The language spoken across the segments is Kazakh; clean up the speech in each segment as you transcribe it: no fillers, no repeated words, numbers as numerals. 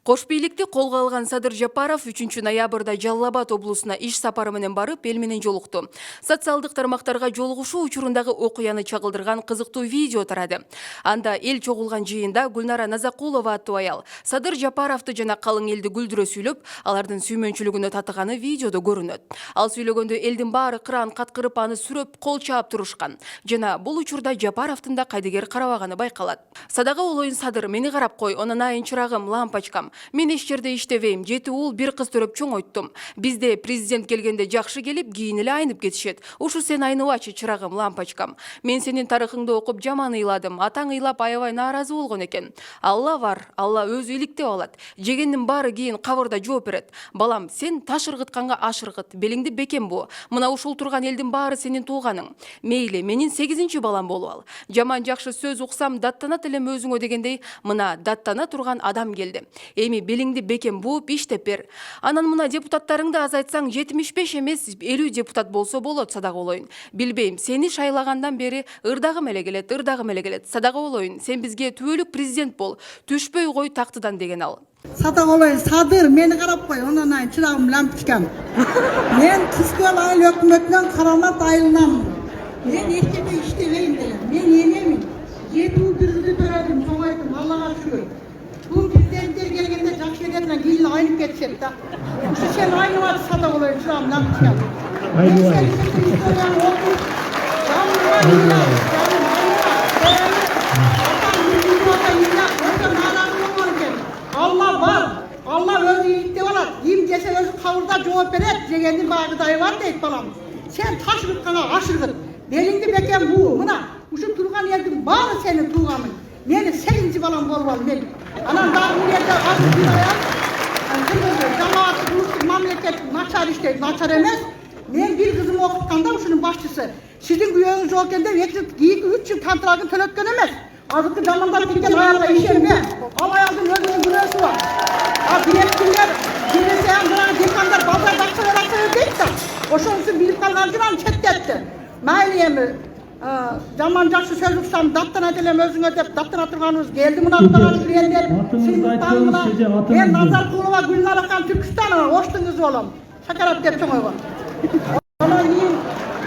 Кош бийликти колго алган Садыр Жапаров 3 ноябрда Жалал Абад облусуна иш сапары менен барып, эл менен жолукту. Социалдык тармактарга жолугушуу учурундагы окуяны чагылдырган кызыктуу видео тарады. Анда эл чогулган жыйында Гүлнара Назакулова аттуу аял Садыр Жапаровду жана калың элди күлдүрө сүйлөп, алардын сүймөнчүлүгүнө татыганы видеодо көрүнөт. Ал сүйлөгөндө элдин баары кыран каткырып аны сүрөп, кол чаап турушкан. Жана бул учурда Жапаровдун да кайдыгер карабаганы байкалат. Садага олоюн Садыр, мени карап кой, онун айын чырагым, лампочкам. Мен эч жерде иштебейм, 7 уул, 1 кыз төрөп чоңойттум. Бизде президент келгенде жакшы келип, кийин эле айнып кетишет. Ушу сен айныбачы, чырагым, лампочкам. Мен сенин тарыхыңды окуп жаман ыйладым. Атаң ыйлап аябай нааразы болгон экен. Алла бар, Алла өзү иликтеп алат. Жегендин баары кийин кабырда жооп берет. Балам, сен таш ыргытканга аш ыргыт. Белиңди бекем бу. Мына ушул турган элдин баары сенин тууганың. Мейли, менин 8-чи балам болуп ал. Жаман жакшы сөз уксам, даттанат элем өзүңө дегендей, мына даттана турган адам келди. Эми белиңди бекем бууп иштеп бер. Анан мына депутаттарыңды азайтсаң 75 эмес 50 депутат болсо болот, Садага олоюн. Билбейм, сени шайлагандан бери ырдагым эле келет. Садага олоюн, сен бизге түбөлүк президент бол. Түшпөй кой тактыдан деген ал. Садага олоюн, Садыр, мени карап кой, онун айын чырагым, лампочкам. Мен Түшкөл айыл өкмөтүнөн карамат айылынан. Мен эчтеке иштебейм делем. Мен энемин. 7 уул бирди төрөдүм, чоңойдум, Аллага шүгүр. Бул президенттер келгенде жакшы элеринен кийин айнып кетишет да. Ушу сен айнып ат, Садага олоюн, чырагым, лампочкам. Allah var. Allah özü iyilikte var. Yim dese özü kavurda cevap verir. Cegendin bağı dayı var deyip balam. Sen taş gırtkana aşırgın. Belindi beken bu. Mına. Uşu turgan yedim. Bağlı senin tuğanın. Meni 8-ci balam bolmalı benim. Anam daha bu yerde azı bir ayar. Cemaatı buluştuk memleket naçar işte. Naçar emez. Men bir kızımı okutkanda uşunun başçısı. Sizin güyöğünüz olken de 2-3 yıl tantragın tölötken emez. Azıklı zamandan bitken ayarla işem ne? Al ayağının özünün güneşi var. Direktörler, dinleseyen duran dekanlar, bazılar baksalar değil de. Oşonusu bilip kalıncılan çettetti. Mailiyemi, zaman jakşı söz uksam, dattan edelem özüne dep, dattan atırganınız geldi mi naktalarınız bilenler. Ben Nazarkulova, Gülnara Kan, Türkistan'a hoştunuz oğlum. Şakarat dep çoğu var. Ona yiyin,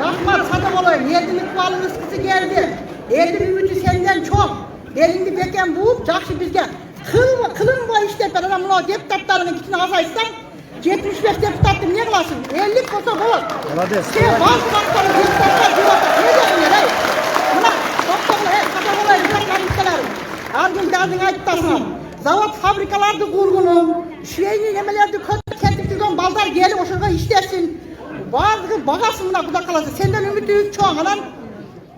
bakma sadım olayım, yedilik balın ıskısı geldi. Eldi ümidi senden çok. Belindi beken bu, jakşı bizge. Kılınma iştep ben adamın deputatlarının içine azaysan 75 deputatlı niye kılasın? 50 kosa olur. Sen bazı baktarı deputatlar ne diyorsun ya? Buna baktarı katakolayı bıraklar ülkelerim. Her gün derdin ayıttasın. Zavod fabrikalardı kurgunum. Şurayını yemelerdi kötü kentiktirden baldar gelip o şurada işlesin. Bazı bagasın buna kuda kalasın. Senden ümidi yük çoğun alan.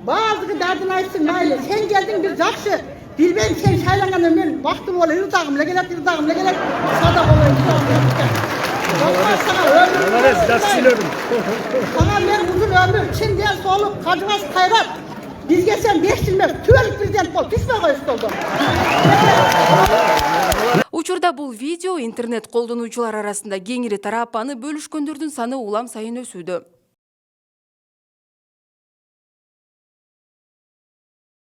Bazı derdin ayıtsın naile. Sen geldin bir jakşı. Bilmem sen şaylangandan men vaktim ola yurdağım ne gelet sada ola sana men uzun ömür Çin'den solup kacıvaz kayrat bizge sen 5 yıl tüvelik prezident bol düşme koyusu oldu. Учурда бул видео интернет колдонуучулар арасында кеңири тарап, аны бөлүшкөндөрдүн саны улам сайын өсүүдө.